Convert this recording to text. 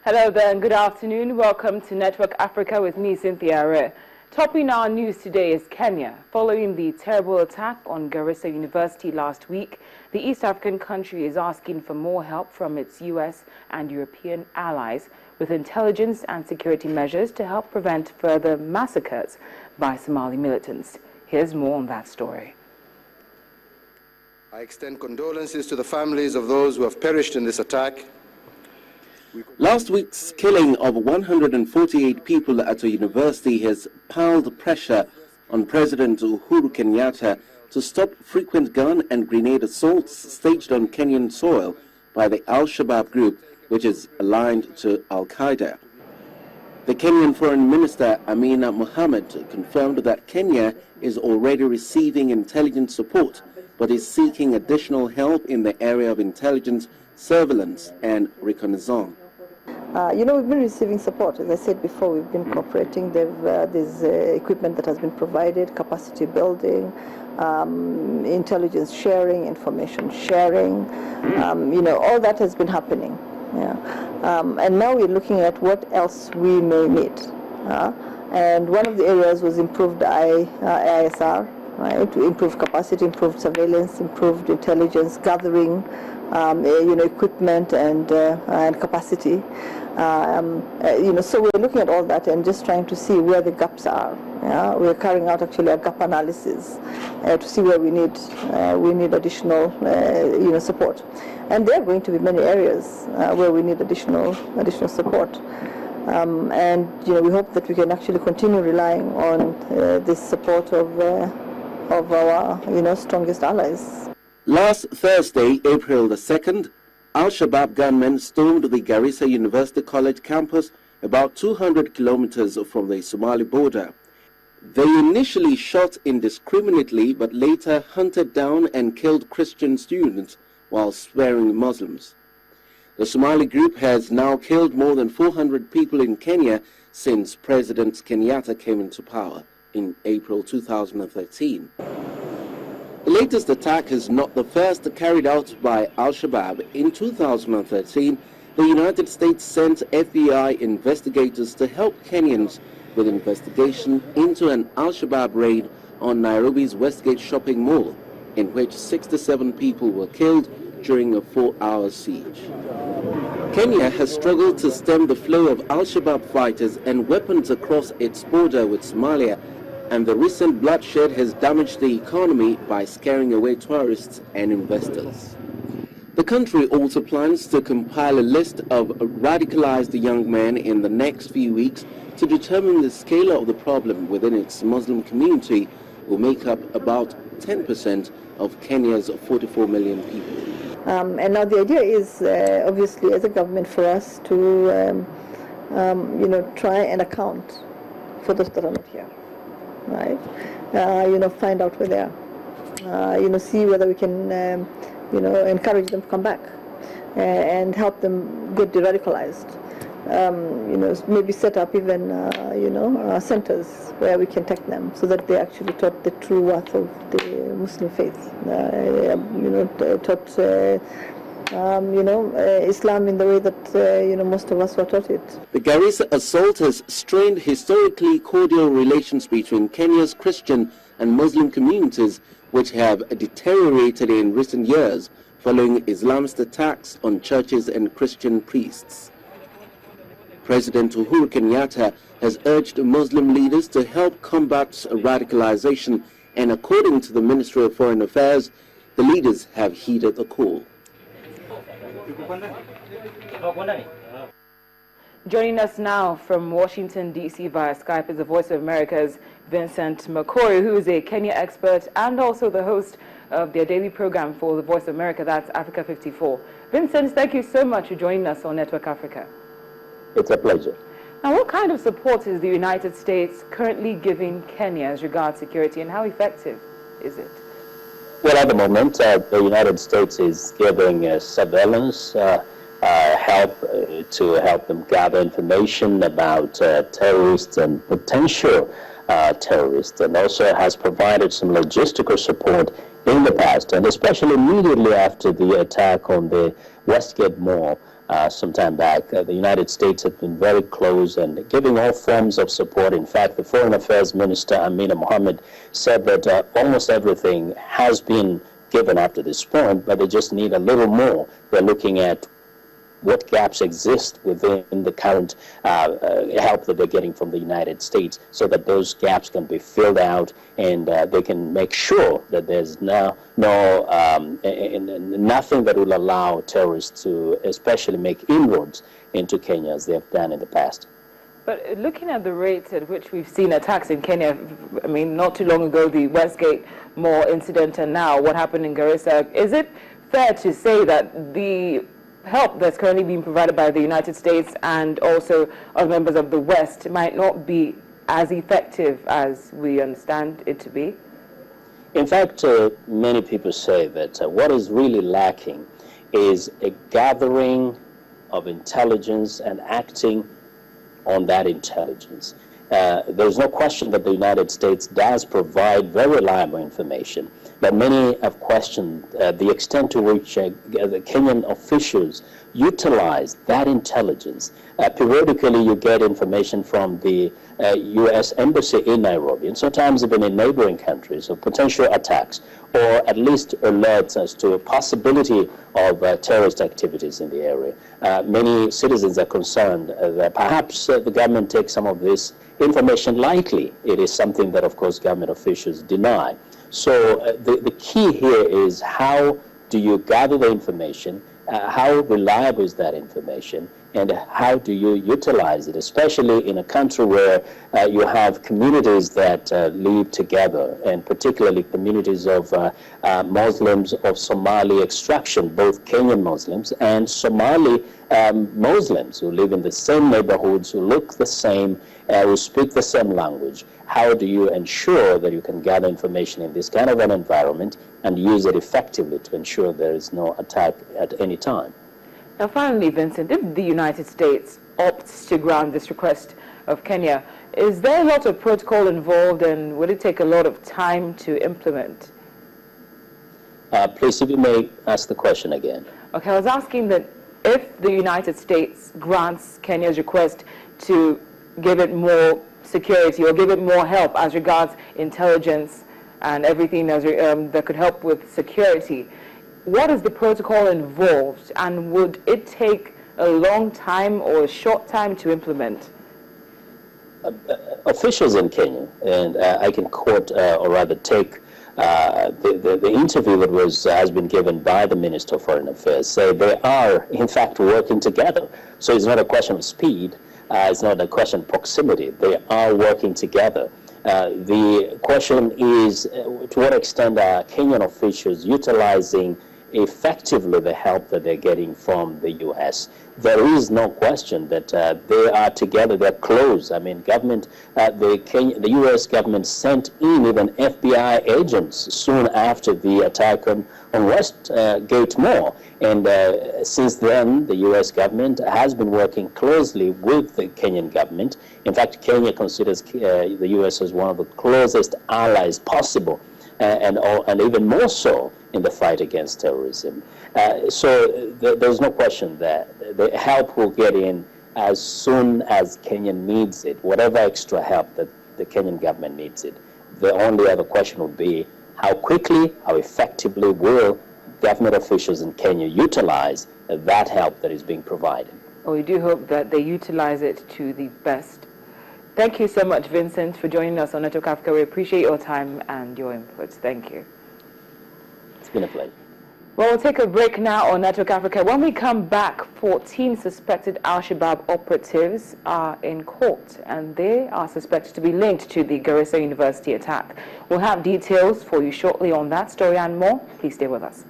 Hello there and good afternoon. Welcome to Network Africa with me, Cynthia Are. Topping our news today is Kenya. Following the terrible attack on Garissa University last week, the East African country is asking for more help from its U.S. and European allies with intelligence and security measures to help prevent further massacres by Somali militants. Here's more on that story. I extend condolences to the families of those who have perished in this attack. Last week's killing of 148 people at a university has piled pressure on President Uhuru Kenyatta to stop frequent gun and grenade assaults staged on Kenyan soil by the Al-Shabaab group, which is aligned to Al-Qaeda. The Kenyan Foreign Minister Amina Mohamed confirmed that Kenya is already receiving intelligence support, but is seeking additional help in the area of intelligence, surveillance and reconnaissance. We've been receiving support. As I said before, we've been cooperating. There's equipment that has been provided, capacity building, intelligence sharing, information sharing. All that has been happening. And now we're looking at what else we may need. And one of the areas was improved ISR, right? To improve capacity, improved surveillance, improved intelligence gathering, equipment and capacity. So we're looking at all that and just trying to see where the gaps are. We're carrying out actually a gap analysis to see where we need additional support. And there are going to be many areas where we need additional support. We hope that we can actually continue relying on this support of our strongest allies. Last Thursday, April the 2nd, Al-Shabaab gunmen stormed the Garissa University College campus about 200 kilometers from the Somali border. They initially shot indiscriminately but later hunted down and killed Christian students while sparing Muslims. The Somali group has now killed more than 400 people in Kenya since President Kenyatta came into power in April 2013. The latest attack is not the first carried out by Al-Shabaab. In 2013, the United States sent FBI investigators to help Kenyans with investigation into an Al-Shabaab raid on Nairobi's Westgate shopping mall, in which 67 people were killed during a 4-hour siege. Kenya has struggled to stem the flow of Al-Shabaab fighters and weapons across its border with Somalia, and the recent bloodshed has damaged the economy by scaring away tourists and investors. The country also plans to compile a list of radicalized young men in the next few weeks to determine the scale of the problem within its Muslim community, who make up about 10% of Kenya's 44 million people. And now the idea is, obviously, as a government, for us to, try and account for those that are not here. Right, find out where they are, see whether we can, encourage them to come back and help them get de-radicalized. Maybe set up even, centers where we can take them so that they actually taught the true worth of the Muslim faith, taught Islam in the way that most of us were taught it. The Garissa assault has strained historically cordial relations between Kenya's Christian and Muslim communities, which have deteriorated in recent years following Islamist attacks on churches and Christian priests. President Uhuru Kenyatta has urged Muslim leaders to help combat radicalization, and according to the Ministry of Foreign Affairs, the leaders have heeded the call. Joining us now from Washington, D.C. via Skype is the Voice of America's Vincent McCoy, who is a Kenya expert and also the host of their daily program for the Voice of America, that's Africa 54. Vincent, thank you so much for joining us on Network Africa. It's a pleasure. Now, what kind of support is the United States currently giving Kenya as regards security, and how effective is it? Well, at the moment, the United States is giving surveillance help to help them gather information about terrorists and potential terrorists, and also has provided some logistical support in the past, and especially immediately after the attack on the Westgate Mall. some time back. The United States has been very close and giving all forms of support. In fact, the Foreign Affairs Minister Amina Mohamed said that almost everything has been given up to this point, but they just need a little more. They're looking at what gaps exist within the current help that they're getting from the United States, so that those gaps can be filled out and they can make sure that there's nothing that will allow terrorists to especially make inroads into Kenya as they have done in the past. But looking at the rates at which we've seen attacks in Kenya, I mean, not too long ago, the Westgate Mall incident, and now what happened in Garissa, is it fair to say that the help that's currently being provided by the United States and also other members of the West might not be as effective as we understand it to be? In fact, many people say that what is really lacking is a gathering of intelligence and acting on that intelligence. There's no question that the United States does provide very reliable information, but many have questioned the extent to which the Kenyan officials utilize that intelligence. Periodically, you get information from the U.S. Embassy in Nairobi, and sometimes even in neighboring countries, of potential attacks, or at least alerts as to a possibility of terrorist activities in the area. Many citizens are concerned that perhaps the government takes some of this information lightly. It is something that, of course, government officials deny. So the key here is, how do you gather the information? How reliable is that information? And how do you utilize it, especially in a country where you have communities that live together, and particularly communities of Muslims of Somali extraction, both Kenyan Muslims and Somali Muslims who live in the same neighborhoods, who look the same, who speak the same language. How do you ensure that you can gather information in this kind of an environment and use it effectively to ensure there is no attack at any time? Now, finally, Vincent, if the United States opts to grant this request of Kenya, is there a lot of protocol involved, and would it take a lot of time to implement? Please, if you may ask the question again. Okay, I was asking that if the United States grants Kenya's request to give it more security or give it more help as regards intelligence and everything that could help with security, what is the protocol involved, and would it take a long time or a short time to implement? Officials in Kenya, and I can quote or rather take the interview that has been given by the Minister of Foreign Affairs, say they are in fact working together. So it's not a question of speed, it's not a question of proximity. They are working together. The question is, to what extent are Kenyan officials utilizing effectively the help that they're getting from the U.S.? There is no question that they are together, they're close. I mean, the U.S. government sent in even FBI agents soon after the attack on Westgate Mall. And since then, the U.S. government has been working closely with the Kenyan government. In fact, Kenya considers the U.S. as one of the closest allies possible, and even more so in the fight against terrorism. So there's no question that the help will get in as soon as Kenya needs it, whatever extra help that the Kenyan government needs it. The only other question would be, how quickly, how effectively will government officials in Kenya utilize that help that is being provided? Well, we do hope that they utilize it to the best. Thank you so much, Vincent, for joining us on Network Africa. We appreciate your time and your inputs. Thank you. It's been a pleasure. Well, we'll take a break now on Network Africa. When we come back, 14 suspected Al-Shabaab operatives are in court, and they are suspected to be linked to the Garissa University attack. We'll have details for you shortly on that story and more. Please stay with us.